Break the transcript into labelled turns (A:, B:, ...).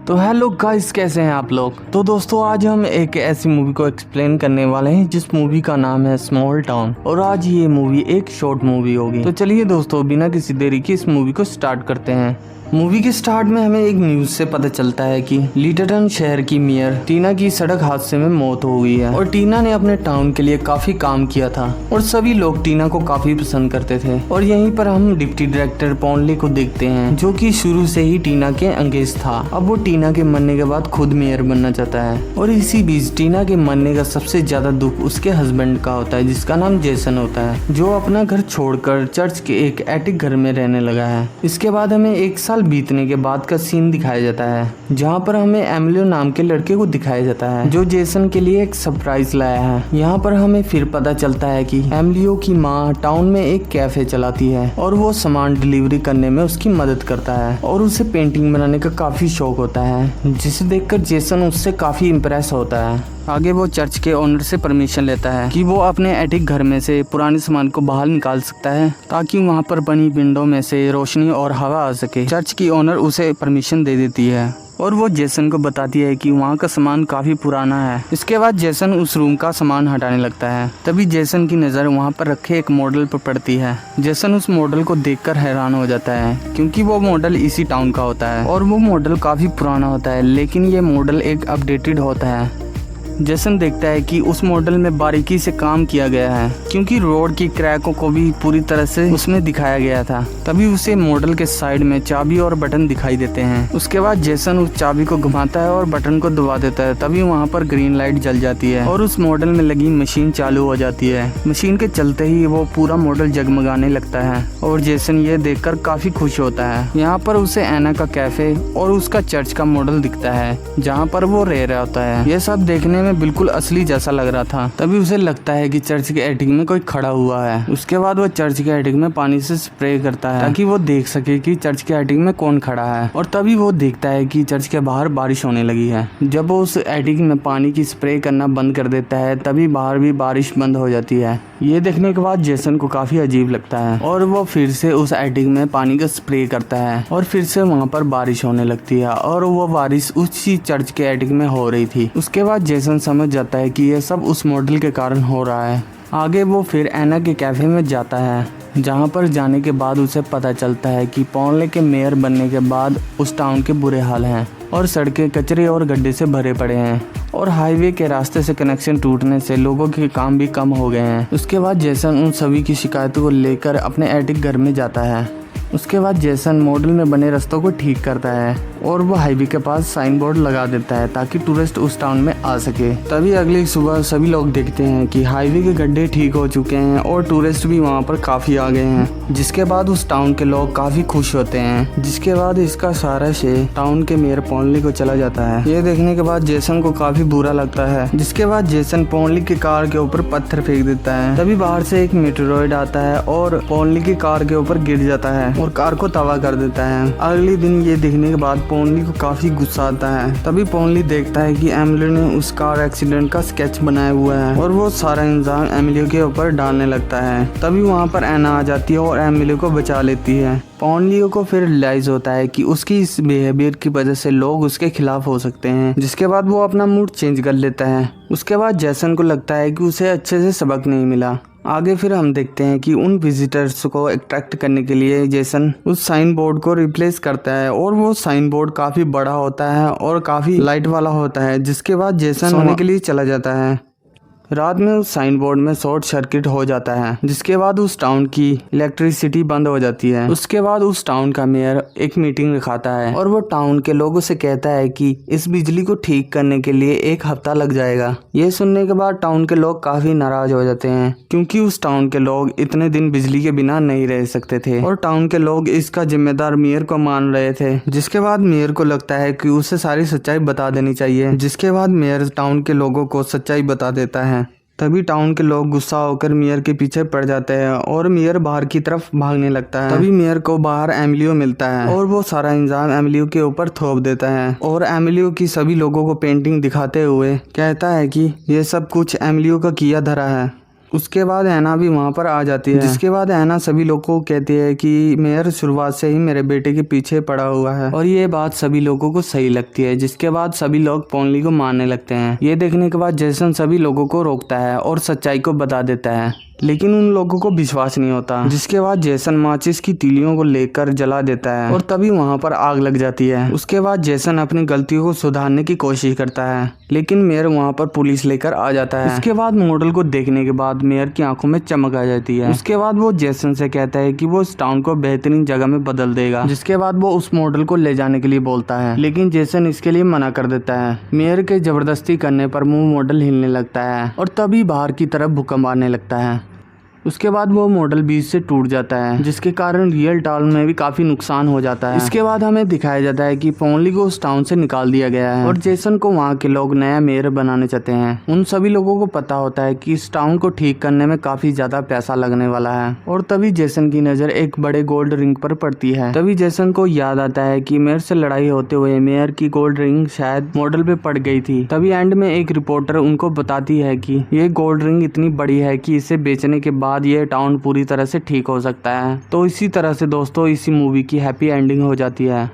A: तो hello guys, कैसे हैं आप लोग। तो दोस्तों आज हम एक ऐसी मूवी को एक्सप्लेन करने वाले हैं जिस मूवी का नाम है स्मॉल टाउन। और आज ये मूवी एक शॉर्ट मूवी होगी। तो चलिए दोस्तों बिना किसी देरी के इस मूवी को स्टार्ट करते हैं। मूवी के स्टार्ट में हमें एक न्यूज से पता चलता है कि लिटलटन शहर की मेयर टीना की सड़क हादसे में मौत हो गई है। और टीना ने अपने टाउन के लिए काफी काम किया था और सभी लोग टीना को काफी पसंद करते थे। और यहीं पर हम डिप्टी डायरेक्टर पॉनली को देखते हैं जो कि शुरू से ही टीना के अंगेज था। अब वो टीना के मरने के बाद खुद मेयर बनना चाहता है। और इसी बीच टीना के मरने का सबसे ज्यादा दुख उसके हस्बैंड का होता है जिसका नाम जेसन होता है, जो अपना घर छोड़कर चर्च के एक एटिक घर में रहने लगा है। इसके बाद हमें एक साल बीतने के बाद का सीन दिखाया जाता है जहाँ पर हमें एमिलियो नाम के लड़के को दिखाया जाता है जो जेसन के लिए एक सरप्राइज लाया है। यहाँ पर हमें फिर पता चलता है कि एमिलियो की माँ टाउन में एक कैफे चलाती है और वो सामान डिलीवरी करने में उसकी मदद करता है। और उसे पेंटिंग बनाने का काफी शौक होता है जिसे देखकर जेसन उससे काफी इम्प्रेस होता है। आगे वो चर्च के ओनर से परमिशन लेता है कि वो अपने एटिक घर में से पुराने सामान को बाहर निकाल सकता है ताकि वहाँ पर बनी विंडो में से रोशनी और हवा आ सके। चर्च की ओनर उसे परमिशन दे देती है और वो जेसन को बताती है कि वहाँ का सामान काफी पुराना है। इसके बाद जेसन उस रूम का सामान हटाने लगता है। तभी जेसन की नज़र वहाँ पर रखे एक मॉडल पर पड़ती है। जेसन उस मॉडल को देखकर हैरान हो जाता है क्योंकि वो मॉडल इसी टाउन का होता है और वो मॉडल काफी पुराना होता है, लेकिन ये मॉडल एक अपडेटेड होता है। जेसन देखता है कि उस मॉडल में बारीकी से काम किया गया है क्योंकि रोड की क्रैकों को भी पूरी तरह से उसमें दिखाया गया था। तभी उसे मॉडल के साइड में चाबी और बटन दिखाई देते हैं। उसके बाद जेसन उस चाबी को घुमाता है और बटन को दबा देता है। तभी वहाँ पर ग्रीन लाइट जल जाती है और उस मॉडल में लगी मशीन चालू हो जाती है। मशीन के चलते ही वो पूरा मॉडल जगमगाने लगता है और जेसन ये देखकर काफी खुश होता है। यहाँ पर उसे एना का कैफे और उसका चर्च का मॉडल दिखता है जहाँ पर वो रह रहा होता है। ये सब देखने में बिल्कुल असली जैसा लग रहा था। तभी उसे लगता है कि चर्च के एटिक में कोई खड़ा हुआ है। उसके बाद वो चर्च के एटिक में पानी से स्प्रे करता है ताकि वो देख सके कि चर्च के एटिक में कौन खड़ा है। और तभी वो देखता है कि चर्च के बाहर बारिश होने लगी है। जब वो उस एटिक में पानी की स्प्रे करना बंद कर देता है तभी बाहर भी बारिश बंद हो जाती है। ये देखने के बाद जेसन को काफी अजीब लगता है और वो फिर से उस एटिक में पानी का स्प्रे करता है और फिर से वहाँ पर बारिश होने लगती है और वो बारिश उसी चर्च के एटिक में हो रही थी। उसके बाद जेसन समझ जाता है कि यह सब उस मॉडल के कारण हो रहा है। आगे वो फिर एना के कैफे में जाता है जहाँ पर जाने के बाद उसे पता चलता है कि पॉनले के मेयर बनने के बाद उस टाउन के बुरे हाल हैं और सड़कें कचरे और गड्ढे से भरे पड़े हैं और हाईवे के रास्ते से कनेक्शन टूटने से लोगों के काम भी कम हो गए हैं। उसके बाद जेसन उन सभी की शिकायतों को लेकर अपने एटिक घर में जाता है। उसके बाद जेसन मॉडल में बने रास्तों को ठीक करता है और वो हाईवे के पास साइन बोर्ड लगा देता है ताकि टूरिस्ट उस टाउन में आ सके। तभी अगली सुबह सभी लोग देखते हैं कि हाईवे के गड्ढे ठीक हो चुके हैं और टूरिस्ट भी वहाँ पर काफी आ गए हैं, जिसके बाद उस टाउन के लोग काफी खुश होते हैं। जिसके बाद इसका सारा श्रेय टाउन के मेयर पॉनली को चला जाता है। ये देखने के बाद जेसन को काफी बुरा लगता है। जिसके बाद जेसन पॉनली की कार के ऊपर पत्थर फेंक देता है। तभी बाहर से एक मेटेरॉइड आता है और पॉनली की कार के ऊपर गिर जाता है और कार को तबाह कर देता है। अगले दिन ये देखने के बाद पॉनली को काफी गुस्सा आता है। तभी पॉनली देखता है कि एमिलियो ने उस कार एक्सीडेंट का स्केच बनाया हुआ है और वो सारा इंजाम एमिलियो के ऊपर डालने लगता है। तभी वहाँ पर एना आ जाती है और एमिलियो को बचा लेती है। पॉनलियो को फिर रियलाइज होता है कि उसकी इस बिहेवियर की वजह से लोग उसके खिलाफ हो सकते हैं। जिसके बाद वो अपना मूड चेंज कर लेता है। उसके बाद जेसन को लगता है कि उसे अच्छे से सबक नहीं मिला। आगे फिर हम देखते हैं कि उन विजिटर्स को अट्रैक्ट करने के लिए जेसन उस साइन बोर्ड को रिप्लेस करता है और वो साइन बोर्ड काफी बड़ा होता है और काफी लाइट वाला होता है। जिसके बाद जेसन सोने के लिए चला जाता है। रात में उस साइन बोर्ड में शॉर्ट सर्किट हो जाता है जिसके बाद उस टाउन की इलेक्ट्रिसिटी बंद हो जाती है। उसके बाद उस टाउन का मेयर एक मीटिंग रखाता है और वो टाउन के लोगों से कहता है कि इस बिजली को ठीक करने के लिए 1 हफ्ता लग जाएगा। ये सुनने के बाद टाउन के लोग काफी नाराज हो जाते हैं क्योंकि उस टाउन के लोग इतने दिन बिजली के बिना नहीं रह सकते थे और टाउन के लोग इसका जिम्मेदार मेयर को मान रहे थे। जिसके बाद मेयर को लगता है कि उसे सारी सच्चाई बता देनी चाहिए। जिसके बाद मेयर टाउन के लोगों को सच्चाई बता देता है। तभी टाउन के लोग गुस्सा होकर मेयर के पीछे पड़ जाते हैं और मेयर बाहर की तरफ भागने लगता है। तभी मेयर को बाहर एमिलियो मिलता है और वो सारा इंजाम एमिलियो के ऊपर थोप देता है और एमिलियो की सभी लोगों को पेंटिंग दिखाते हुए कहता है कि ये सब कुछ एमिलियो का किया धरा है। उसके बाद ऐना भी वहाँ पर आ जाती है, जिसके बाद ऐना सभी लोगों को कहती है कि मेयर शुरुआत से ही मेरे बेटे के पीछे पड़ा हुआ है, और ये बात सभी लोगों को सही लगती है। जिसके बाद सभी लोग पोनली को मारने लगते हैं। ये देखने के बाद जेसन सभी लोगों को रोकता है और सच्चाई को बता देता है, लेकिन उन लोगों को विश्वास नहीं होता। जिसके बाद जेसन माचिस की तीलियों को लेकर जला देता है और तभी वहाँ पर आग लग जाती है। उसके बाद जेसन अपनी गलतियों को सुधारने की कोशिश करता है, लेकिन मेयर वहाँ पर पुलिस लेकर आ जाता है। इसके बाद मॉडल को देखने के बाद मेयर की आंखों में चमक आ जाती है। उसके बाद वो जेसन से कहता है कि वो इस टाउन को बेहतरीन जगह में बदल देगा। जिसके बाद वो उस मॉडल को ले जाने के लिए बोलता है, लेकिन जेसन इसके लिए मना कर देता है। मेयर के जबरदस्ती करने पर वो मॉडल हिलने लगता है और तभी बाहर की तरफ भूकंप आने लगता है। उसके बाद वो मॉडल बीच से टूट जाता है, जिसके कारण रियल टाउन में भी काफी नुकसान हो जाता है। इसके बाद हमें दिखाया जाता है कि पोनली को उस टाउन से निकाल दिया गया है और जेसन को वहाँ के लोग नया मेयर बनाने चाहते हैं। उन सभी लोगों को पता होता है कि इस टाउन को ठीक करने में काफी ज्यादा पैसा लगने वाला है, और तभी जेसन की नजर एक बड़े गोल्ड रिंग पर पड़ती है। तभी जेसन को याद आता है कि मेयर से लड़ाई होते हुए मेयर की गोल्ड रिंग शायद मॉडल पे पड़ गई थी। तभी एंड में एक रिपोर्टर उनको बताती है कि ये गोल्ड रिंग इतनी बड़ी है कि इसे बेचने के बाद ये टाउन पूरी तरह से ठीक हो सकता है। तो इसी तरह से दोस्तों इसी मूवी की हैप्पी एंडिंग हो जाती है।